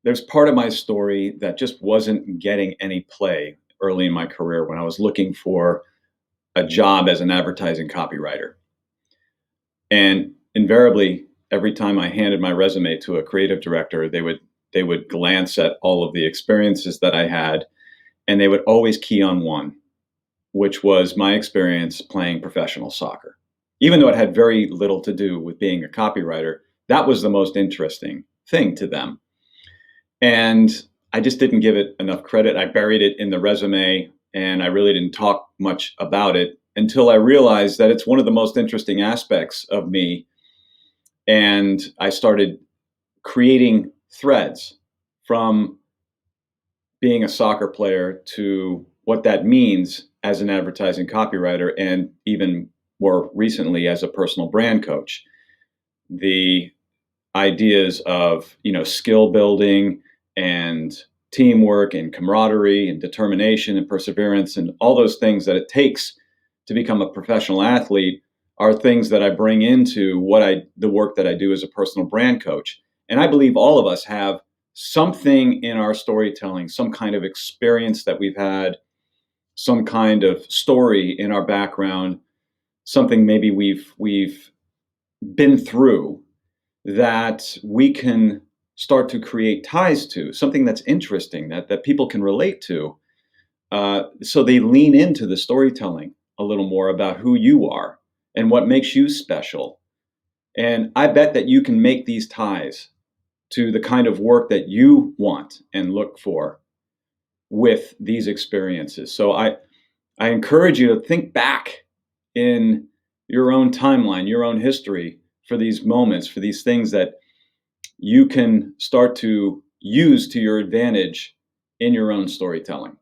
there's part of my story that just wasn't getting any play early in my career when I was looking for a job as an advertising copywriter. And invariably, every time I handed my resume to a creative director, they would glance at all of the experiences that I had, and they would always key on one, which was my experience playing professional soccer. Even though it had very little to do with being a copywriter, that was the most interesting thing to them. And I just didn't give it enough credit. I buried it in the resume and I really didn't talk much about it until I realized that it's one of the most interesting aspects of me. And I started creating threads from being a soccer player to what that means as an advertising copywriter, and even more recently as a personal brand coach. The ideas of skill building and teamwork and camaraderie and determination and perseverance and all those things that it takes to become a professional athlete are things that I bring into the work that I do as a personal brand coach. And I believe all of us have something in our storytelling, some kind of experience that we've had, some kind of story in our background, something maybe we've been through that we can start to create ties to, something that's interesting that people can relate to. So they lean into the storytelling a little more about who you are and what makes you special. And I bet that you can make these ties to the kind of work that you want and look for with these experiences. So I encourage you to think back in your own timeline, your own history, for these moments, for these things that you can start to use to your advantage in your own storytelling.